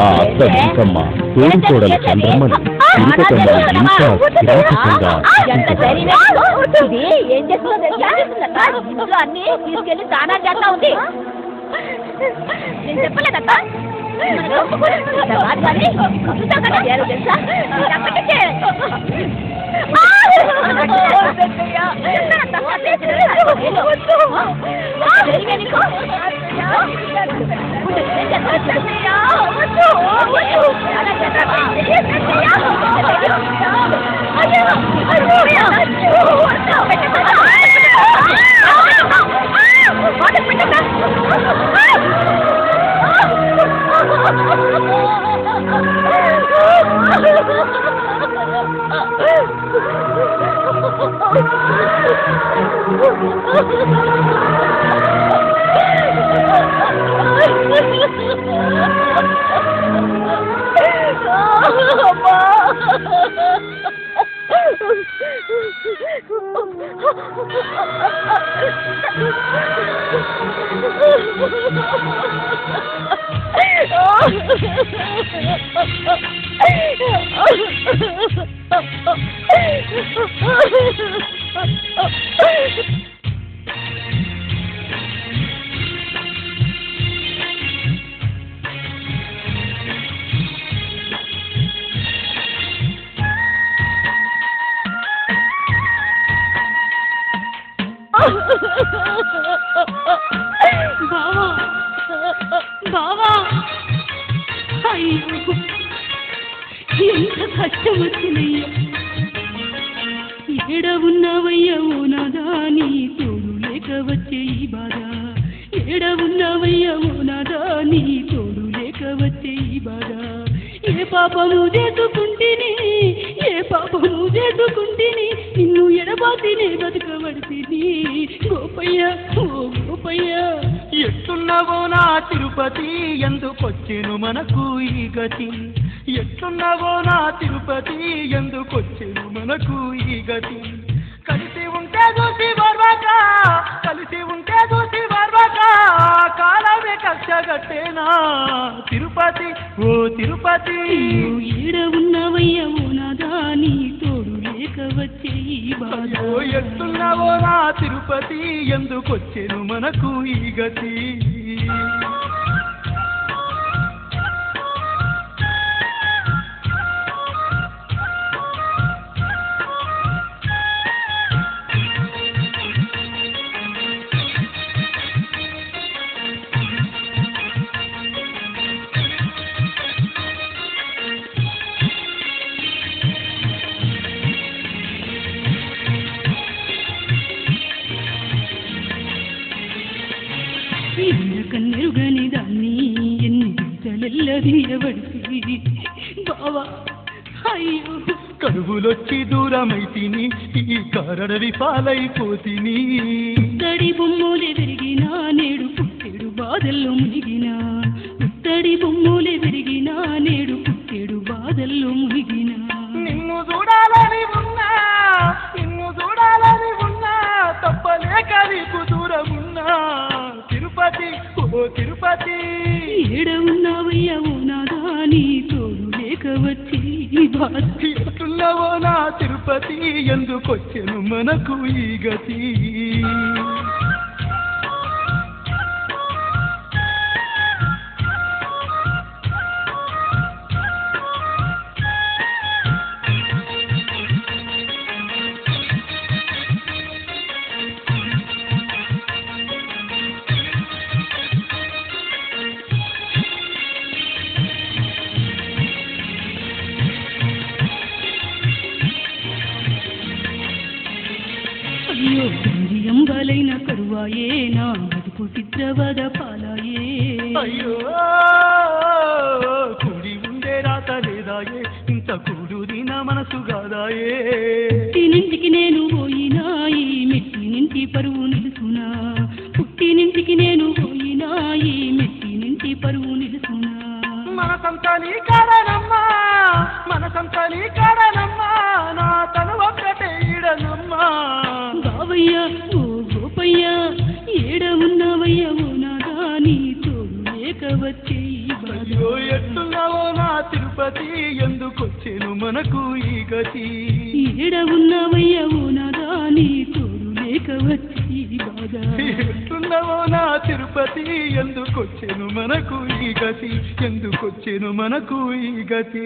ఆ అత్త వెంకమ్మ తోడుకోడల చంద్రమ్మను తిరుపతమ్మ ఇంకా కిరాతకంగా అన్ని తీసుకెళ్లి స్నానాలు చేస్తా ఉంది. నేను చెప్పలేదక్క బావా ఎంత కష్టం వచ్చినయ్యా. ఏడ ఉన్నవయ్యా ఓ నాదా నీ తోడు లేక వచ్చే ఈ బాధ. ఏడ ఉన్నవయ్యా ఓ నాదా నీ తోడు లేక వచ్చే ఈ బాధ. ఏ పాపము చేసుకుంటేని నిన్ను ఎడబాతినే బతుకబడితిని గోపయ్య ఓ గోపయ్య. ఎట్టున్నావో నా తిరుపతి ఎందుకొచ్చెను మనకు ఈ గతి. ఎట్టున్నావో నా తిరుపతి ఎందుకొచ్చెను మనకు ఈ గతి. కలిసి ఉంటే చూసి వర్వక కాలమే కక్షగట్టేనా తిరుపతి ఓ తిరుపతి. ఈడ ఉన్నవయ్య ఓ నాదా నీ తోడు లేక వచ్చే ఈ బాధ. ఎట్టున్నావో నా తిరుపతి ఎందుకొచ్చెను మనకు ఈ గతి. కన్నెరుగని దాన్ని ఎన్ని దిశలెల్లదీయబడి బావా అయ్యో. కరువులొచ్చి దూరమైతిని ఈ కారడవి పాలైపోతిని. ఉత్తడి బొమ్మలే పెరిగినా నేడు పుట్టెడు బాధల్లో మునిగినా. ఉత్తడి బొమ్మలే పెరిగినా నేడు పుట్టెడు బాధల్లో మునిగినా. నిన్ను చూడాలని ఉన్నా తప్పలేక నీకు దూరమున్నా తిరుపతి ఓ తిరుపతి. ఏడ ఉన్నావయ్యా ఓ నాదా నీ తోడు లేక వచ్చి ఈ బాధ. ఎట్టున్నావో నా తిరుపతి ఎందుకొచ్చెను మనకు ఈ గతి. అయ్యో అంబలైన కరువాయే నా బతుకు చిత్రవద పాలాయే. అయ్యో కూడి ఉండే రాత లేదాయే ఇంత కూడుది నా మనసు కాదాయే. పుట్టినింటికి నేను పోయినా ఈ మెట్టినింటి పరువు నిలుసునా. పుట్టినింటికి నేను పోయినా ఈ మెట్టినింటి పరువు నిలుసునా. మనసంతా నీ కాడనమ్మా నా తను ఒక్కటే ఈడనమ్మా. బావయ్య ఓ గోపయ్య ఏడ ఉన్నవయ్య ఓ నాదా నీ తోడు లేక వచ్చే ఈ బాధ. అయ్యో ఎట్టున్నావో నా తిరుపతి ఎందుకొచ్చేను మనకు ఈ గతి ఏడ ఉన్నవయ్య ఓ నాదా నీ తోడు లేక వచ్చే ఈ బాధ ఎట్టున్నావో నా తిరుపతి ఎందుకొచ్చేను మనకు ఈ గతి ఎందుకొచ్చేను మనకు ఈ గతి